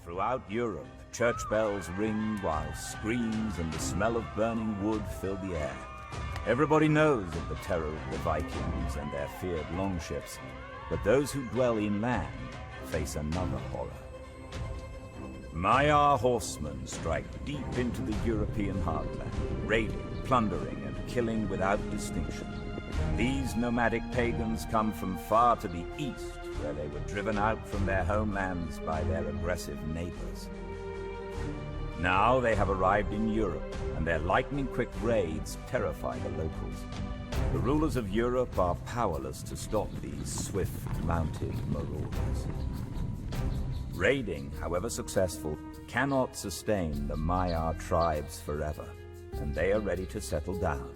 Throughout Europe, church bells ring while screams and the smell of burning wood fill the air. Everybody knows of the terror of the Vikings and their feared longships, but those who dwell inland face another horror. Magyar horsemen strike deep into the European heartland, raiding, plundering, and killing without distinction. These nomadic pagans come from far to the east, where they were driven out from their homelands by their aggressive neighbors. Now they have arrived in Europe, and their lightning-quick raids terrify the locals. The rulers of Europe are powerless to stop these swift-mounted marauders. Raiding, however successful, cannot sustain the Magyar tribes forever, and they are ready to settle down.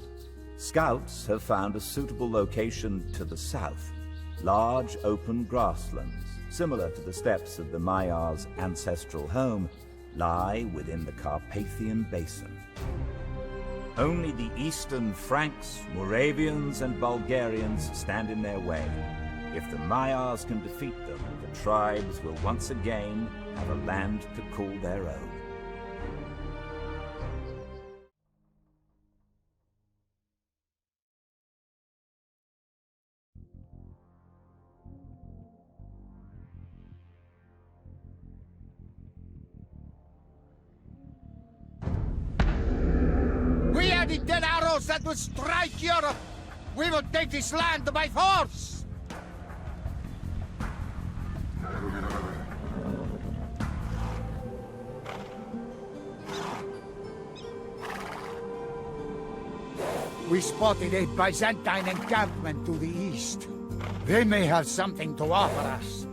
Scouts have found a suitable location to the south, large open grasslands, similar to the steppes of the Magyars' ancestral home, lie within the Carpathian Basin. Only the eastern Franks, Moravians, and Bulgarians stand in their way. If the Magyars can defeat them, the tribes will once again have a land to call their own. We are the dead arrows that will strike Europe! We will take this land by force! We spotted a Byzantine encampment to the east. They may have something to offer us.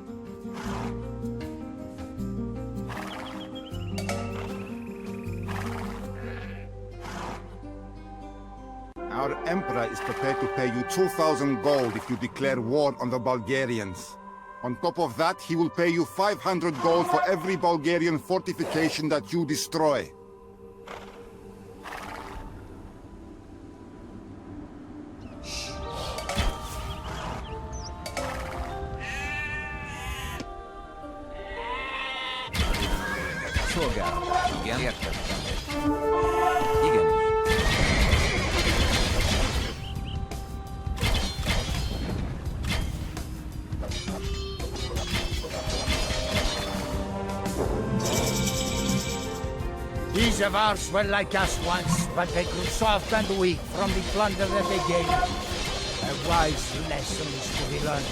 Our emperor is prepared to pay you 2,000 gold if you declare war on the Bulgarians. On top of that, he will pay you 500 gold for every Bulgarian fortification that you destroy. These of ours were like us once, but they grew soft and weak from the plunder that they gave. A wise lesson is to be learned.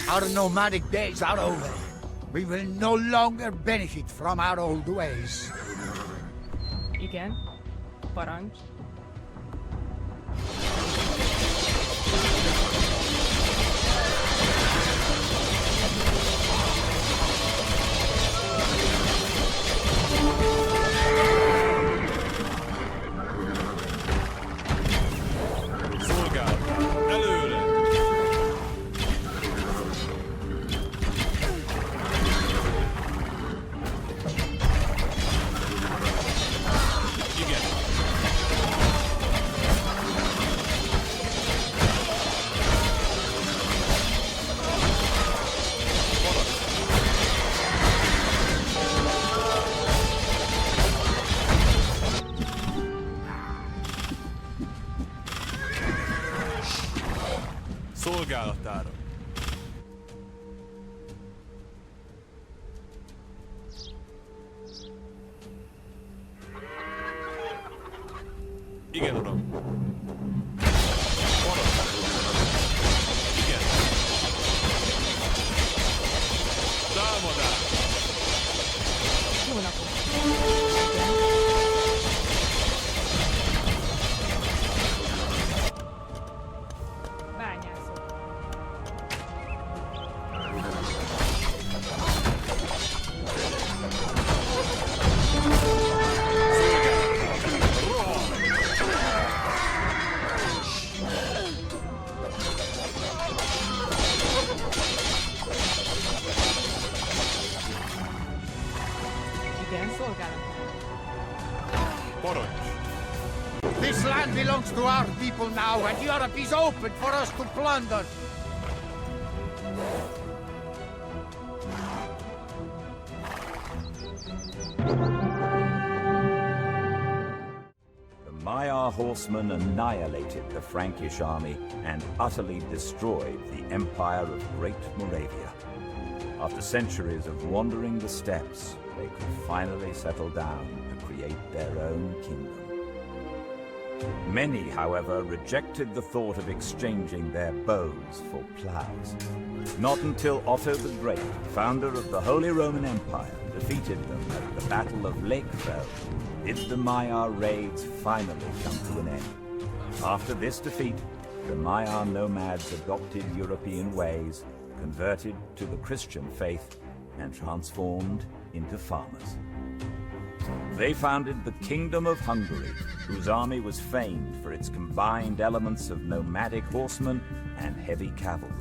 Our nomadic days are over. We will no longer benefit from our old ways. Igen. Parancs. Szolgálatára. Igen, uram. Igen. Támadás. Jó napot. Poruch. This land belongs to our people now, and Europe is open for us to plunder. The Magyar horsemen annihilated the Frankish army and utterly destroyed the empire of Great Moravia. After centuries of wandering the steppes, they could finally settle down to create their own kingdom. Many, however, rejected the thought of exchanging their bows for plows. Not until Otto the Great, founder of the Holy Roman Empire, defeated them at the Battle of Lakefell, did the Magyar raids finally come to an end. After this defeat, the Magyar nomads adopted European ways, converted to the Christian faith, and transformed into farmers. They founded the Kingdom of Hungary, whose army was famed for its combined elements of nomadic horsemen and heavy cavalry.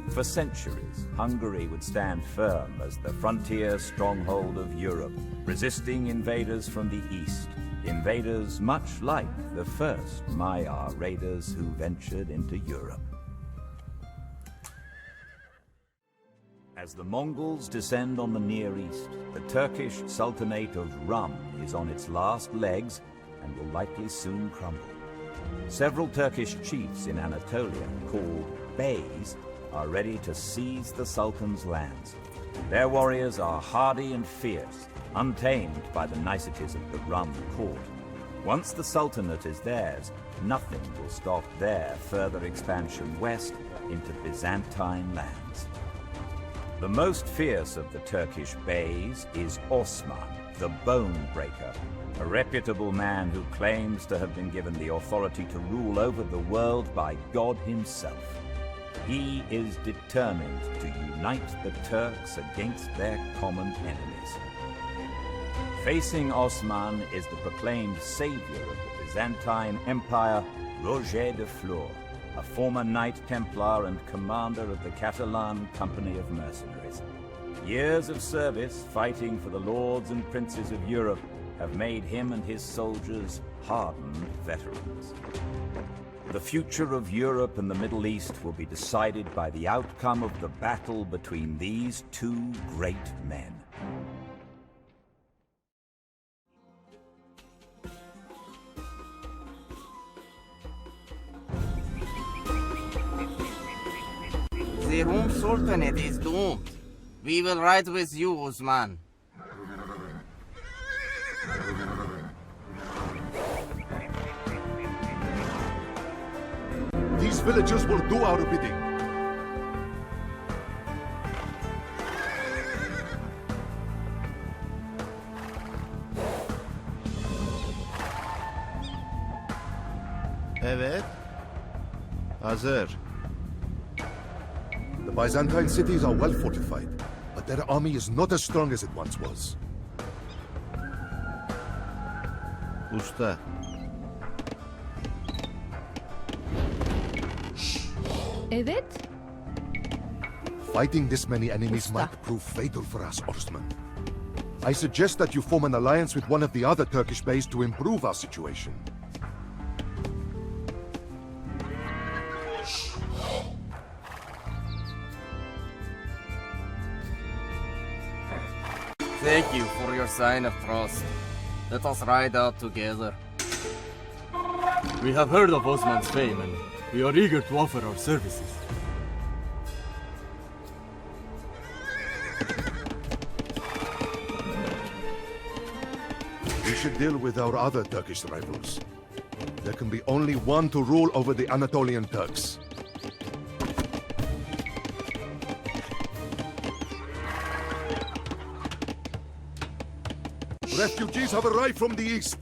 For centuries, Hungary would stand firm as the frontier stronghold of Europe, resisting invaders from the east, invaders much like the first Magyar raiders who ventured into Europe. As the Mongols descend on the Near East, the Turkish Sultanate of Rum is on its last legs and will likely soon crumble. Several Turkish chiefs in Anatolia, called Beys, are ready to seize the Sultan's lands. Their warriors are hardy and fierce, untamed by the niceties of the Rum court. Once the Sultanate is theirs, nothing will stop their further expansion west into Byzantine lands. The most fierce of the Turkish Beys is Osman, the Bone Breaker, a reputable man who claims to have been given the authority to rule over the world by God himself. He is determined to unite the Turks against their common enemies. Facing Osman is the proclaimed savior of the Byzantine Empire, Roger de Flor, a former Knight Templar and commander of the Catalan Company of Mercenaries. Years of service fighting for the lords and princes of Europe have made him and his soldiers hardened veterans. The future of Europe and the Middle East will be decided by the outcome of the battle between these two great men. The Rum Sultanate is doomed. We will ride with you, Osman. These villagers will do our bidding. Evet. Hazır. The Byzantine cities are well fortified, but their army is not as strong as it once was. Usta. Evet. Fighting this many enemies might prove fatal for us, Osman. I suggest that you form an alliance with one of the other Turkish beys to improve our situation. Thank you for your sign of trust. Let us ride out together. We have heard of Osman's fame and we are eager to offer our services. We should deal with our other Turkish rivals. There can be only one to rule over the Anatolian Turks. Refugees have arrived from the east.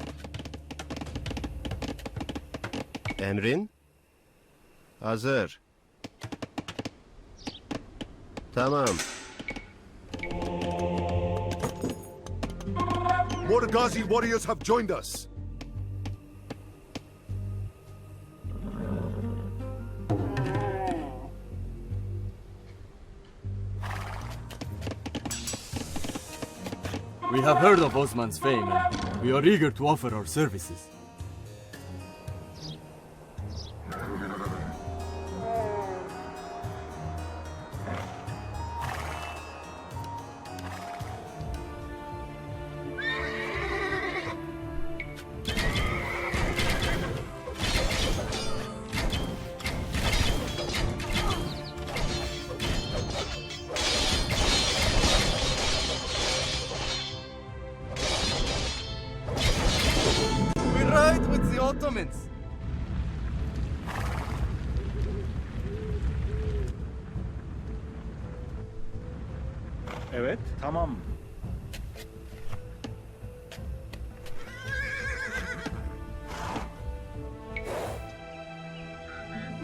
Emrin. Hazır. Tamam. More Ghazi warriors have joined us. We have heard of Osman's fame and we are eager to offer our services. Ottomans. Evet, tamam.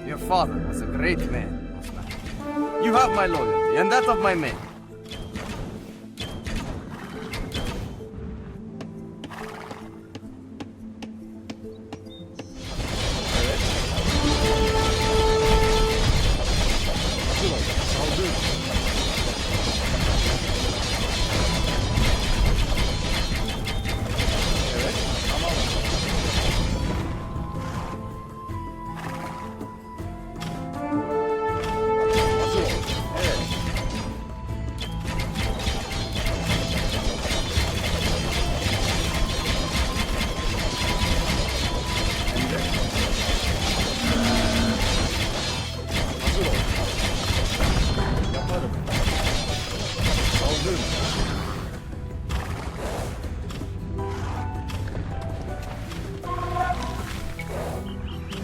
Your father was a great man, Osman. You have my loyalty and that of my men.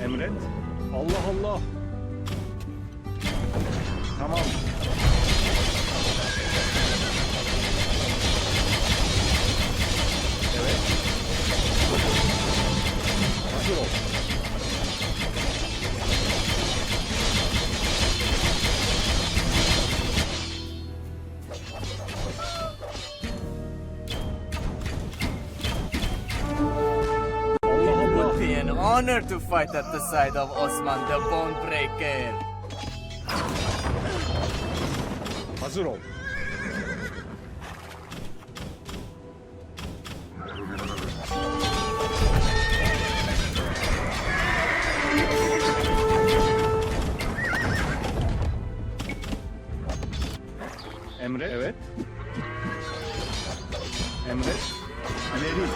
Emret. Allah Allah. Tamam. Evet. Hazır ol. Honor to fight at the side of Osman the Bonebreaker. Hazır ol. Emret. Evet. Emret. İleri.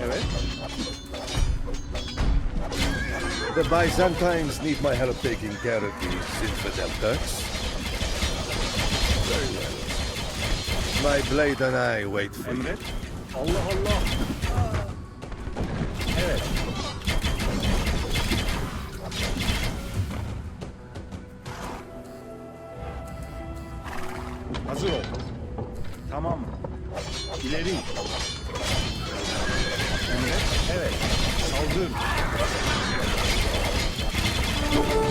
Evet. The Byzantines need my help taking care of these infidel Turks. Very well. My blade and I wait for you. Emret. Allah Allah. Evet. Hazır ol. Tamam. İleri. Emret. Evet. Saldır.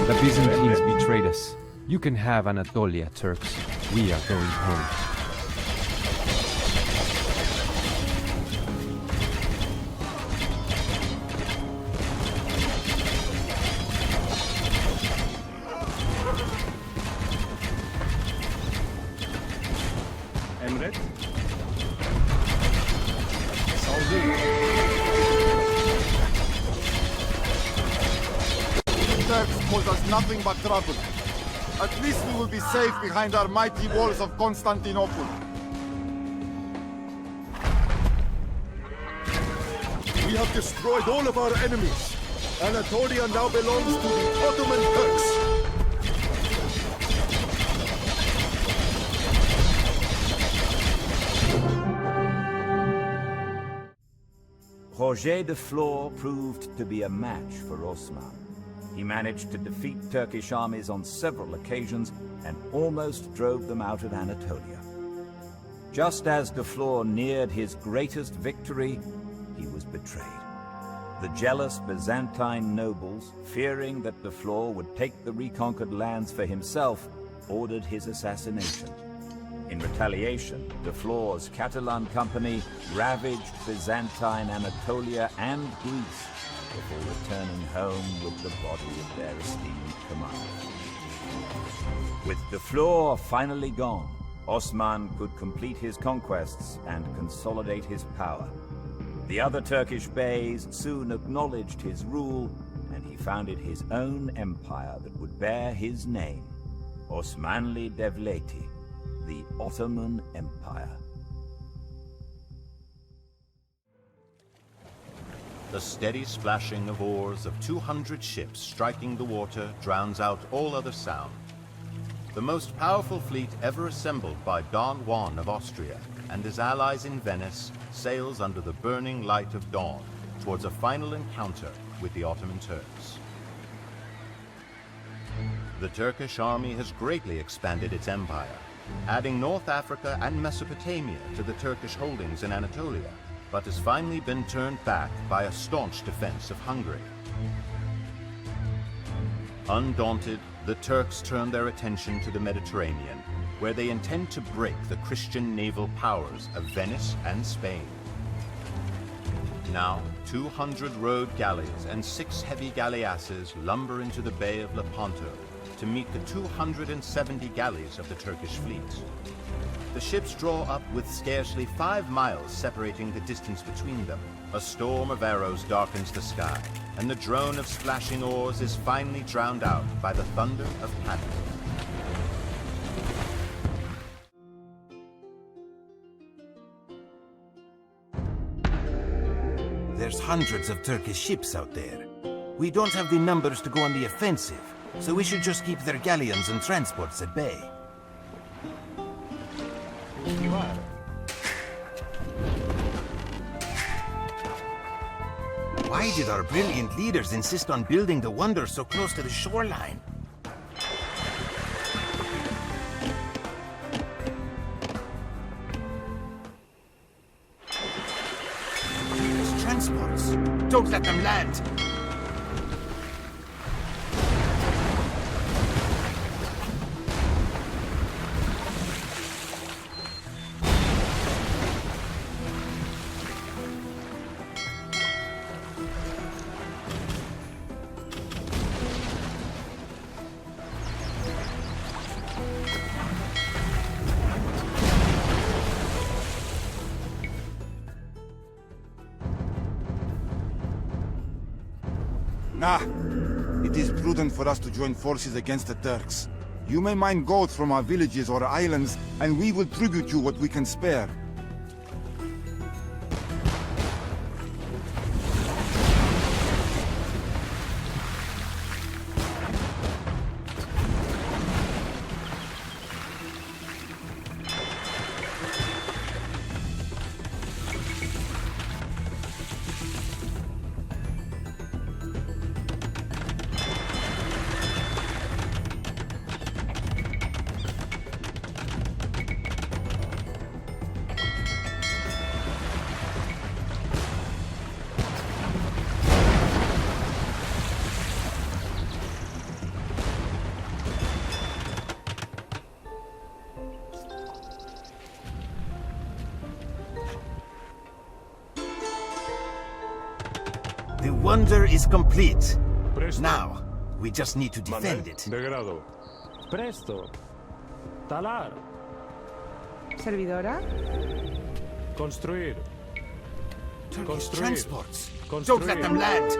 The Byzantines betrayed us. You can have Anatolia, Turks. We are going home. Emret. Saldır. Turks cause us nothing but trouble. At least we will be safe behind our mighty walls of Constantinople. We have destroyed all of our enemies. Anatolia now belongs to the Ottoman Turks. Roger de Flor proved to be a match for Osman. He managed to defeat Turkish armies on several occasions and almost drove them out of Anatolia. Just as de Flor neared his greatest victory, he was betrayed. The jealous Byzantine nobles, fearing that de Flor would take the reconquered lands for himself, ordered his assassination. In retaliation, de Floor's Catalan company ravaged Byzantine Anatolia and Greece before returning home with the body of their esteemed commander. With de Floor finally gone, Osman could complete his conquests and consolidate his power. The other Turkish beys soon acknowledged his rule, and he founded his own empire that would bear his name, Osmanli Devleti, the Ottoman Empire. The steady splashing of oars of 200 ships striking the water drowns out all other sound. The most powerful fleet ever assembled by Don Juan of Austria and his allies in Venice sails under the burning light of dawn towards a final encounter with the Ottoman Turks. The Turkish army has greatly expanded its empire, adding North Africa and Mesopotamia to the Turkish holdings in Anatolia, but has finally been turned back by a staunch defense of Hungary. Undaunted, the Turks turn their attention to the Mediterranean, where they intend to break the Christian naval powers of Venice and Spain. Now, 200 rowed galleys and 6 heavy galleasses lumber into the Bay of Lepanto to meet the 270 galleys of the Turkish fleet. The ships draw up with scarcely 5 miles separating the distance between them. A storm of arrows darkens the sky, and the drone of splashing oars is finally drowned out by the thunder of paddling. There's hundreds of Turkish ships out there. We don't have the numbers to go on the offensive, so we should just keep their galleons and transports at bay. Why did our brilliant leaders insist on building the wonder so close to the shoreline? There's transports. Don't let them land! Nah, it is prudent for us to join forces against the Turks. You may mine gold from our villages or islands, and we will tribute you what we can spare. The wonder is complete. Now, we just need to defend it. Degrado. Presto. Talar. Servidora. Construir. Turkish transports. Construir. Don't let them land.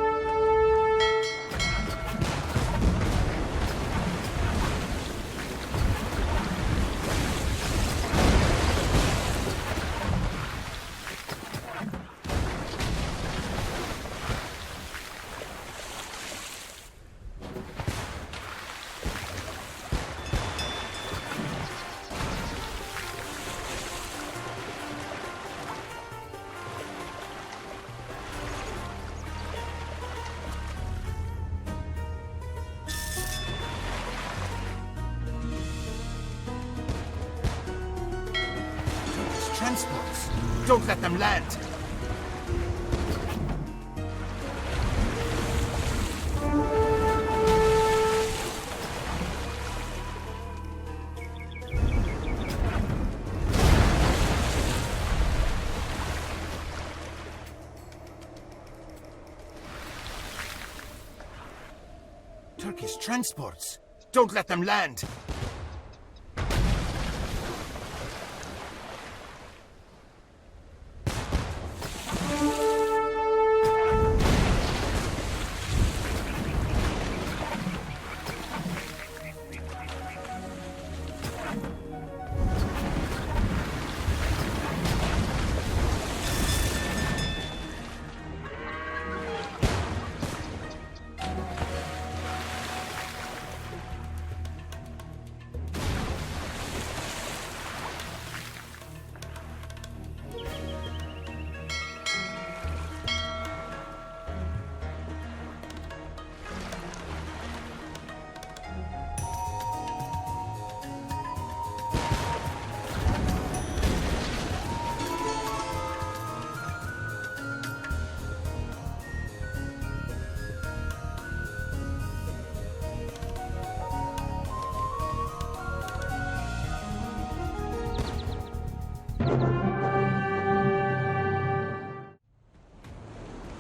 Transports. Don't let them land. Turkish transports. Don't let them land.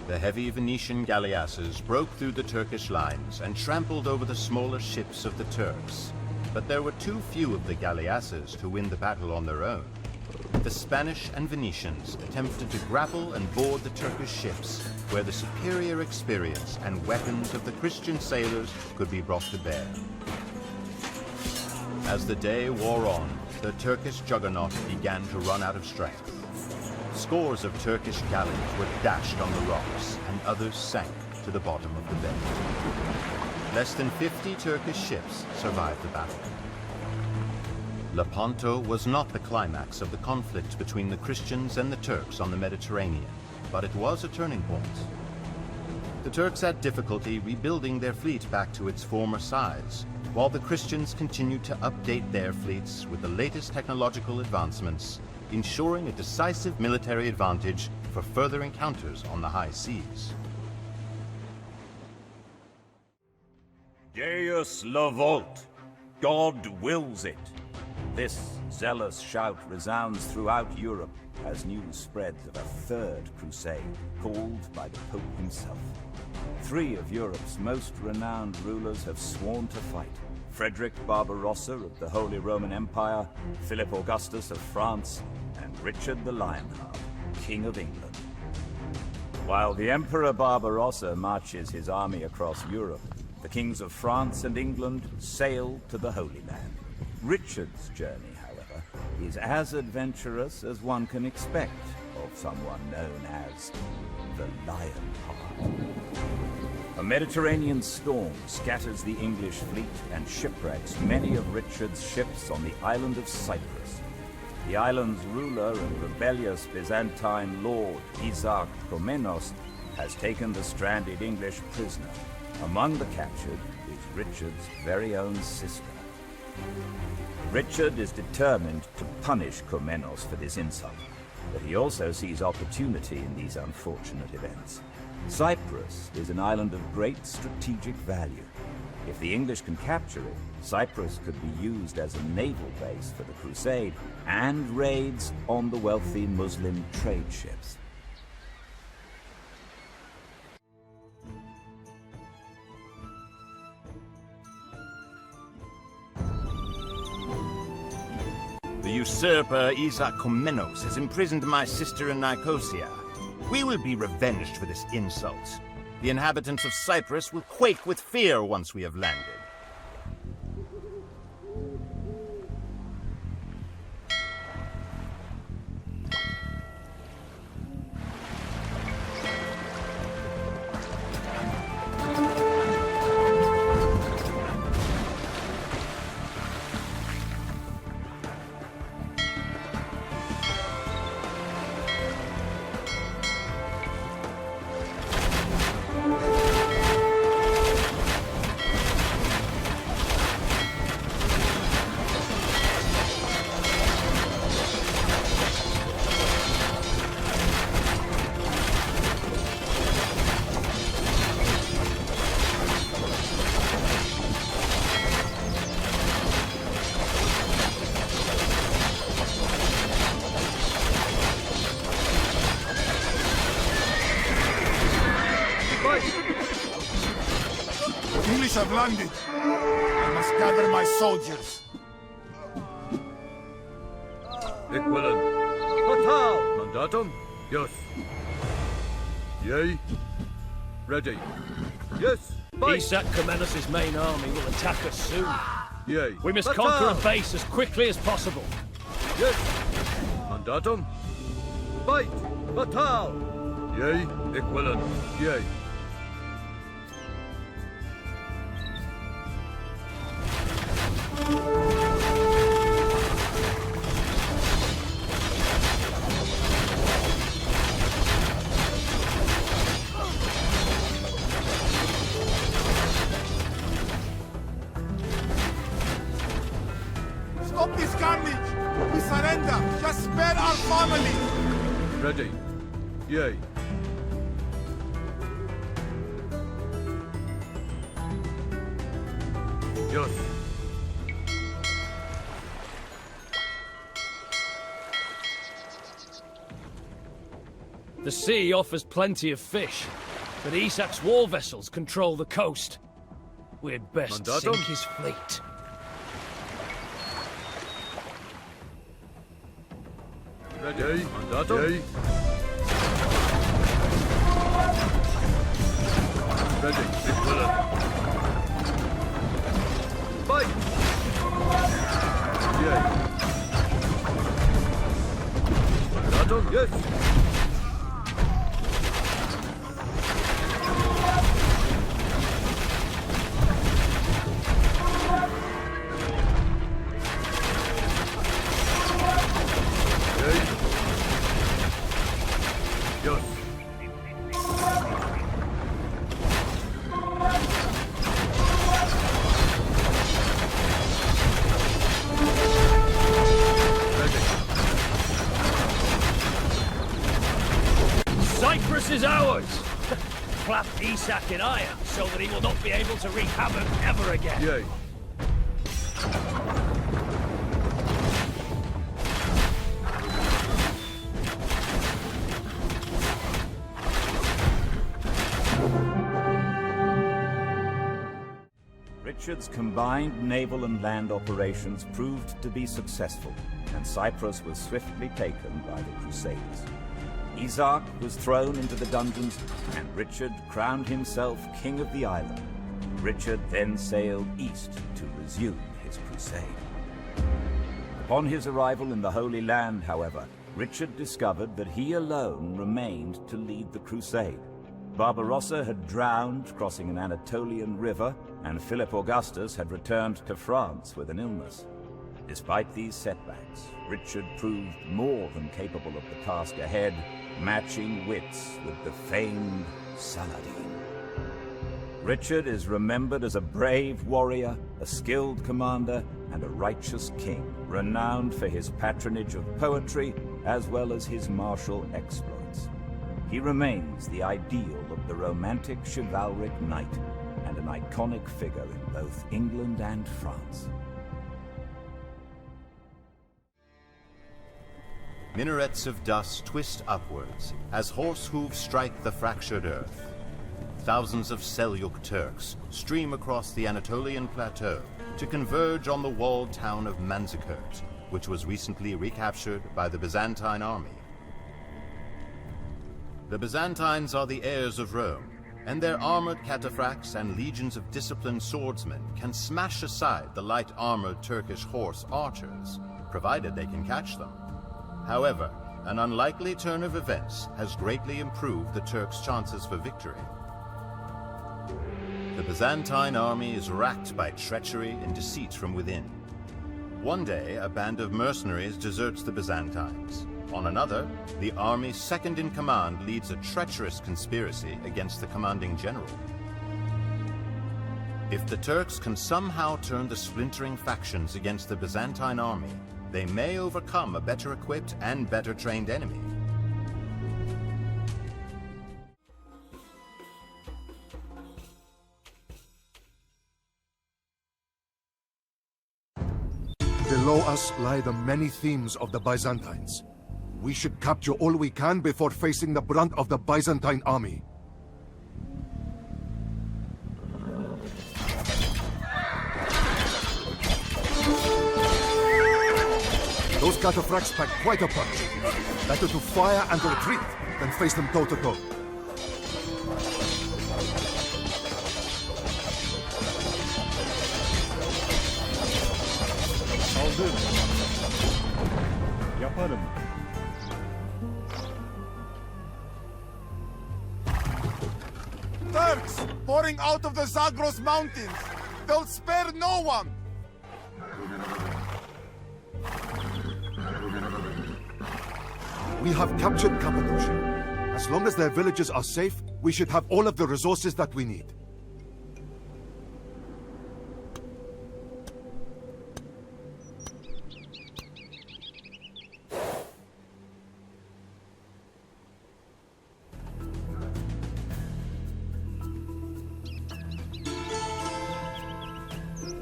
The heavy Venetian galleasses broke through the Turkish lines and trampled over the smaller ships of the Turks. But there were too few of the galleasses to win the battle on their own. The Spanish and Venetians attempted to grapple and board the Turkish ships, where the superior experience and weapons of the Christian sailors could be brought to bear. As the day wore on, the Turkish juggernaut began to run out of strength. Scores of Turkish galleys were dashed on the rocks, and others sank to the bottom of the bay. Less than 50 Turkish ships survived the battle. Lepanto was not the climax of the conflict between the Christians and the Turks on the Mediterranean, but it was a turning point. The Turks had difficulty rebuilding their fleet back to its former size, while the Christians continued to update their fleets with the latest technological advancements, ensuring a decisive military advantage for further encounters on the high seas. Deus Lavolt, God wills it. This zealous shout resounds throughout Europe as news spreads of a third crusade, called by the Pope himself. 3 of Europe's most renowned rulers have sworn to fight. Frederick Barbarossa of the Holy Roman Empire, Philip Augustus of France, and Richard the Lionheart, King of England. While the Emperor Barbarossa marches his army across Europe, the kings of France and England sail to the Holy Land. Richard's journey, however, is as adventurous as one can expect of someone known as the Lionheart. A Mediterranean storm scatters the English fleet and shipwrecks many of Richard's ships on the island of Cyprus. The island's ruler and rebellious Byzantine lord, Isaac Komnenos, has taken the stranded English prisoner. Among the captured is Richard's very own sister. Richard is determined to punish Komnenos for this insult, but he also sees opportunity in these unfortunate events. Cyprus is an island of great strategic value. If the English can capture it, Cyprus could be used as a naval base for the crusade and raids on the wealthy Muslim trade ships. The usurper Isaac Komnenos has imprisoned my sister in Nicosia. We will be revenged for this insult. The inhabitants of Cyprus will quake with fear once we have landed. British have landed. I must gather my soldiers. Equivalent. Fatal. Mandatum. Yes. Yea. Ready. Yes. Isak Komnenos' main army will attack us soon. Yea. We must conquer a base as quickly as possible. Yes. Mandatum. Fight. Fatal. Yea. Equivalent. Yea. Stop this carnage! We surrender! Just spare our family! Ready. Yea. Yes. The sea offers plenty of fish, but Isak's war vessels control the coast. We'd best Mandatum. sink his fleet. Ready. Mandatum. Yea. Ready. Equivalent. Fight. Yea. Mandatum. Yes. Cyprus is ours! Clap Isak in iron so that he will not be able to wreak havoc ever again. Yea. Richard's combined naval and land operations proved to be successful, and Cyprus was swiftly taken by the Crusaders. Isak was thrown into the dungeons, and Richard crowned himself king of the island. Richard then sailed east to resume his crusade. Upon his arrival in the Holy Land, however, Richard discovered that he alone remained to lead the crusade. Barbarossa had drowned crossing an Anatolian river, and Philip Augustus had returned to France with an illness. Despite these setbacks, Richard proved more than capable of the task ahead, matching wits with the famed Saladin. Richard is remembered as a brave warrior, a skilled commander, and a righteous king, renowned for his patronage of poetry as well as his martial exploits. He remains the ideal of the romantic chivalric knight and an iconic figure in both England and France. Minarets of dust twist upwards as horse hooves strike the fractured earth. Thousands of Seljuk Turks stream across the Anatolian plateau to converge on the walled town of Manzikert, which was recently recaptured by the Byzantine army. The Byzantines are the heirs of Rome, and their armored cataphracts and legions of disciplined swordsmen can smash aside the light-armored Turkish horse archers, provided they can catch them. However, an unlikely turn of events has greatly improved the Turks' chances for victory. The Byzantine army is racked by treachery and deceit from within. One day, a band of mercenaries deserts the Byzantines. On another, the army's second-in-command leads a treacherous conspiracy against the commanding general. If the Turks can somehow turn the splintering factions against the Byzantine army, they may overcome a better equipped and better trained enemy. Below us lie the many themes of the Byzantines. We should capture all we can before facing the brunt of the Byzantine army. Those cataphracts pack quite a punch. Better to fire and retreat than face them toe-to-toe. Saldır. Yaparım. Turks pouring out of the Zagros mountains. They'll spare no one. We have captured Cappadocia. As long as their villages are safe, we should have all of the resources that we need.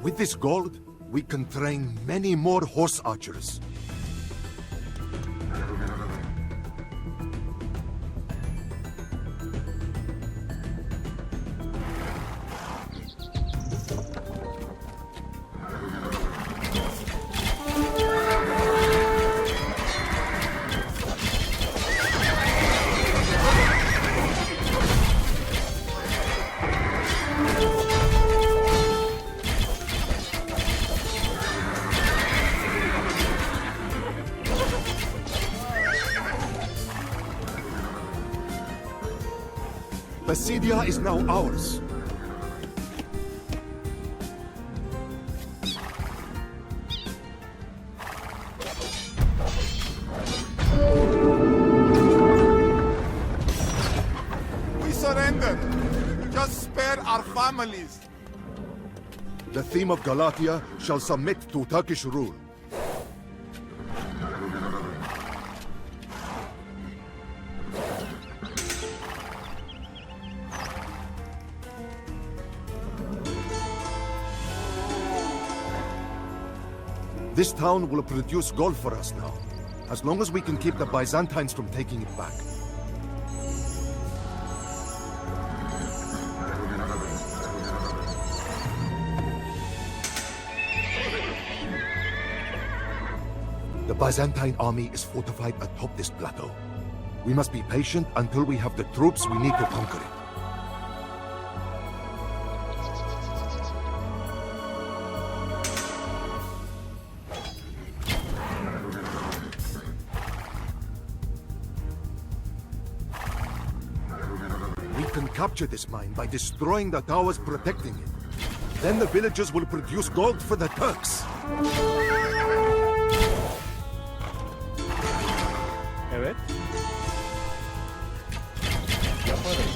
With this gold, we can train many more horse archers. Basidia is now ours. We surrender. Just spare our families. The theme of Galatia shall submit to Turkish rule. This town will produce gold for us now, as long as we can keep the Byzantines from taking it back. The Byzantine army is fortified atop this plateau. We must be patient until we have the troops we need to conquer it. Capture this mine by destroying the towers protecting it. Then the villagers will produce gold for the Turks. Evet. Yaparım.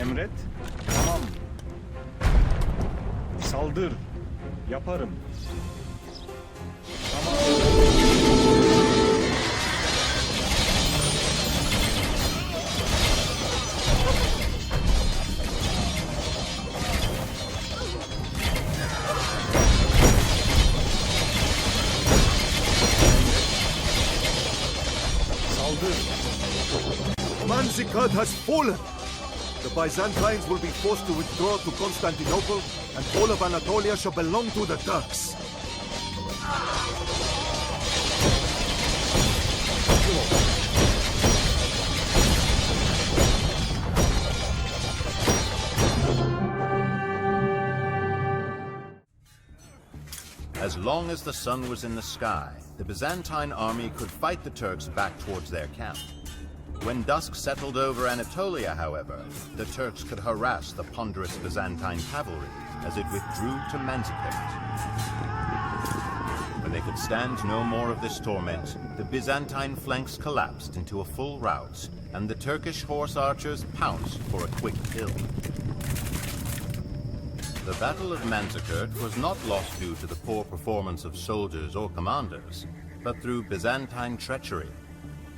Emret. Tamam. Saldır. Yaparım. Tamam. Saldır. Manzikert has fallen. The Byzantines will be forced to withdraw to Constantinople, and all of Anatolia shall belong to the Turks. As long as the sun was in the sky, the Byzantine army could fight the Turks back towards their camp. When dusk settled over Anatolia, however, the Turks could harass the ponderous Byzantine cavalry as it withdrew to Manzikert. When they could stand no more of this torment, the Byzantine flanks collapsed into a full rout, and the Turkish horse archers pounced for a quick kill. The Battle of Manzikert was not lost due to the poor performance of soldiers or commanders, but through Byzantine treachery.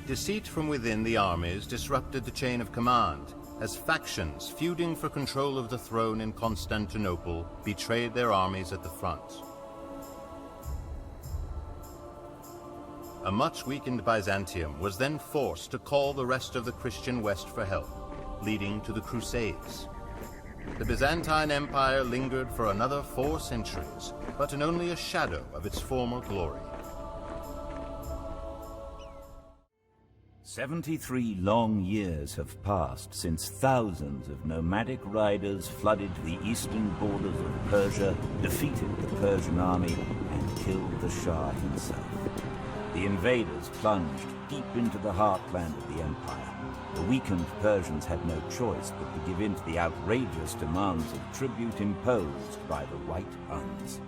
Deceit from within the armies disrupted the chain of command, as factions feuding for control of the throne in Constantinople betrayed their armies at the front. A much weakened Byzantium was then forced to call the rest of the Christian West for help, leading to the Crusades. The Byzantine Empire lingered for another 4 centuries, but in only a shadow of its former glory. 73 long years have passed since thousands of nomadic riders flooded the eastern borders of Persia, defeated the Persian army, and killed the Shah himself. The invaders plunged deep into the heartland of the empire. The weakened Persians had no choice but to give in to the outrageous demands of tribute imposed by the White Huns.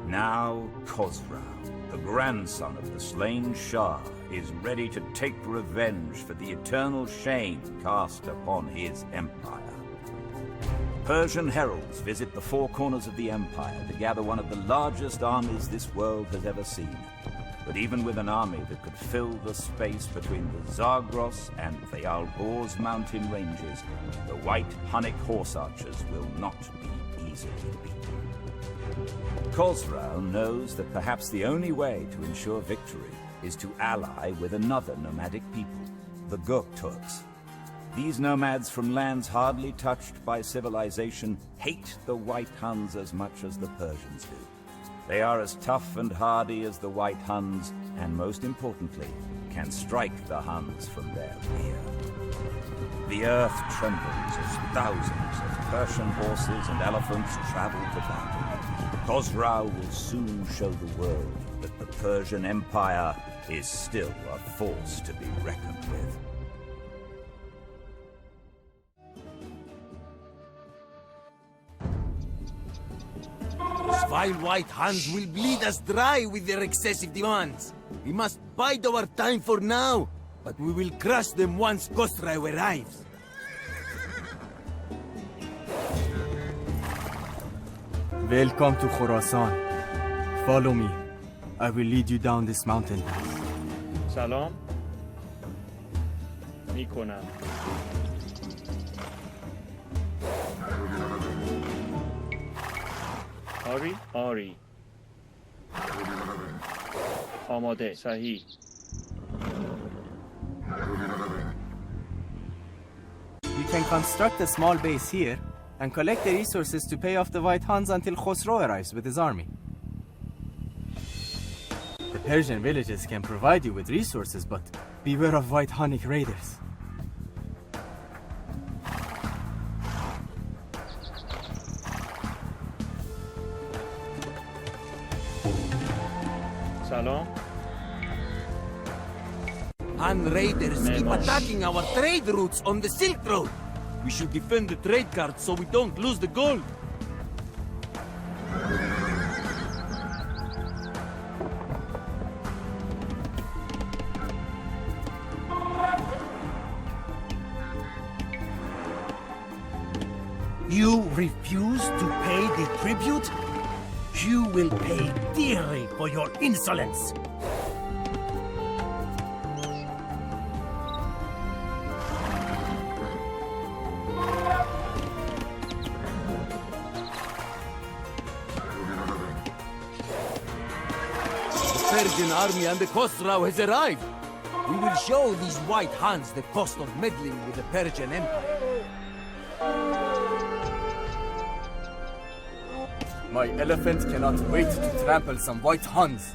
Now Khosrau, the grandson of the slain Shah, is ready to take revenge for the eternal shame cast upon his empire. Persian heralds visit the 4 corners of the empire to gather one of the largest armies this world has ever seen. But even with an army that could fill the space between the Zagros and the Alborz mountain ranges, the white Hunnic horse archers will not be easily beaten. Khosrau knows that perhaps the only way to ensure victory is to ally with another nomadic people, the Gökturks. These nomads from lands hardly touched by civilization hate the White Huns as much as the Persians do. They are as tough and hardy as the White Huns, and most importantly, can strike the Huns from their rear. The earth trembles as thousands of Persian horses and elephants travel to battle. Khosrau will soon show the world that the Persian Empire is still a force to be reckoned with. Those vile White Huns will bleed us dry with their excessive demands. We must bide our time for now, but we will crush them once Khosrau arrives. Welcome to Khorasan. Follow me. I will lead you down this mountain path. سلام میکنم. آری آماده صحیح. You can construct a small base here and collect the resources to pay off the White Huns until Khosrau arrives with his army. The Persian villages can provide you with resources, but beware of White Hunnic raiders. سلام. Han raiders keep attacking our trade routes on the Silk Road. We should defend the trade carts so we don't lose the gold. You refuse to pay the tribute? You will pay dearly for your insolence. The Persian army and the Khosrau has arrived. We will show these White Huns the cost of meddling with the Persian Empire. My elephant cannot wait to trample some White Huns.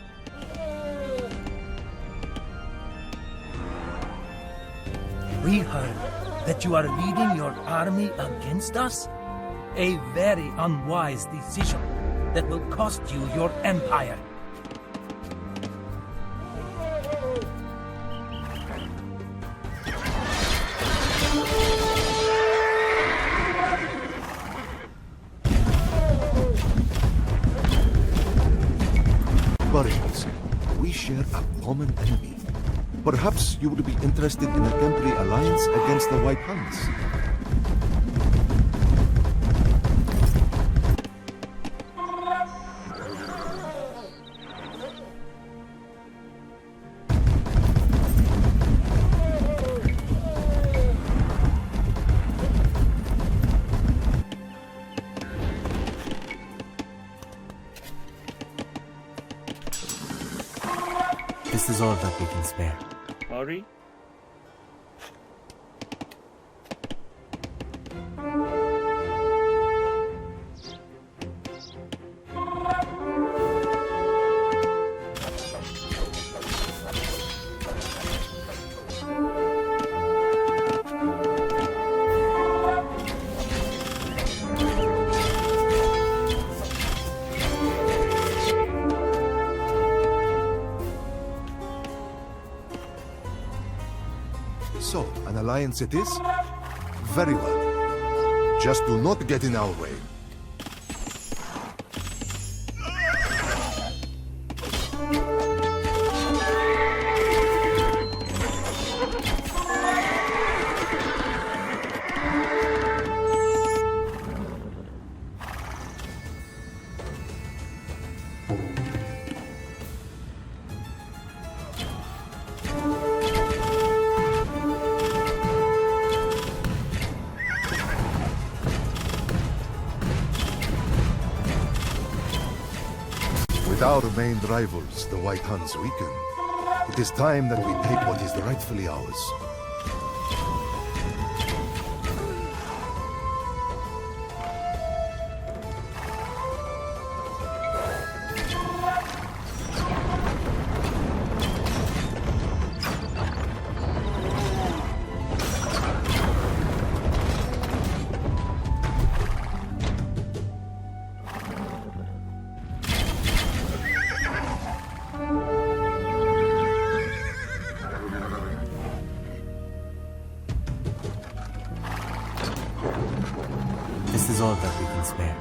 We heard that you are leading your army against us? A very unwise decision that will cost you your empire. Persians, we share a common enemy. Perhaps you would be interested in a temporary alliance against the White Huns. This is all that we can spare. Hurry. So, an alliance it is? Very well. Just do not get in our way. With our main rivals, the White Huns, weaken, it is time that we take what is rightfully ours. This is all that we can spare.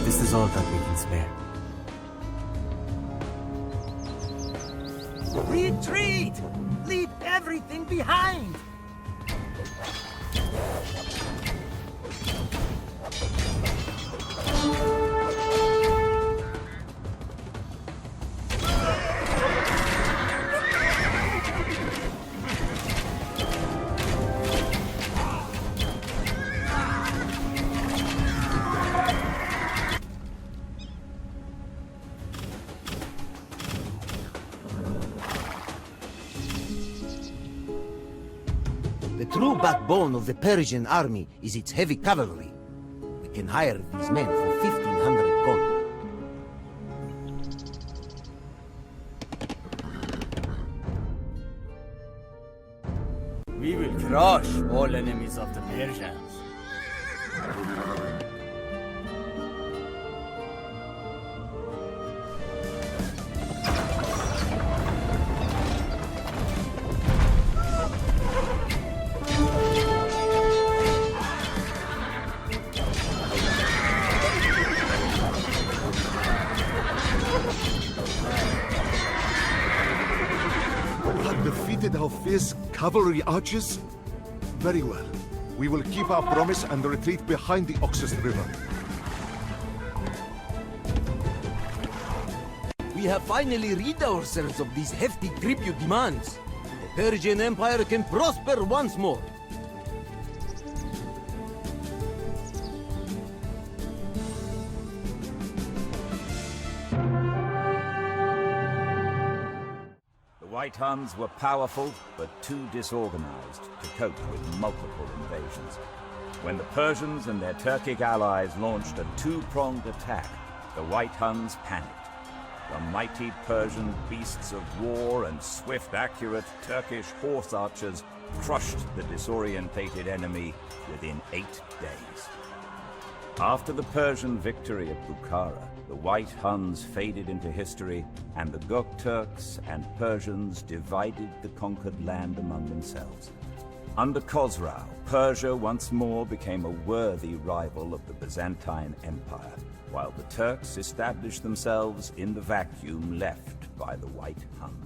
This is all that we can spare. Retreat! Leave everything behind! The true backbone of the Persian army is its heavy cavalry. We can hire these men for 1,500 gold. We will crush all enemies of the Persians. Defeated our fierce cavalry archers? Very well. We will keep our promise and retreat behind the Oxus River. We have finally rid ourselves of these hefty tribute demands. The Persian Empire can prosper once more. The White Huns were powerful, but too disorganized to cope with multiple invasions. When the Persians and their Turkic allies launched a two-pronged attack, the White Huns panicked. The mighty Persian beasts of war and swift, accurate Turkish horse archers crushed the disorientated enemy within 8 days. After the Persian victory at Bukhara, the White Huns faded into history, and the Gökturks and Persians divided the conquered land among themselves. Under Khosrau, Persia once more became a worthy rival of the Byzantine Empire, while the Turks established themselves in the vacuum left by the White Huns.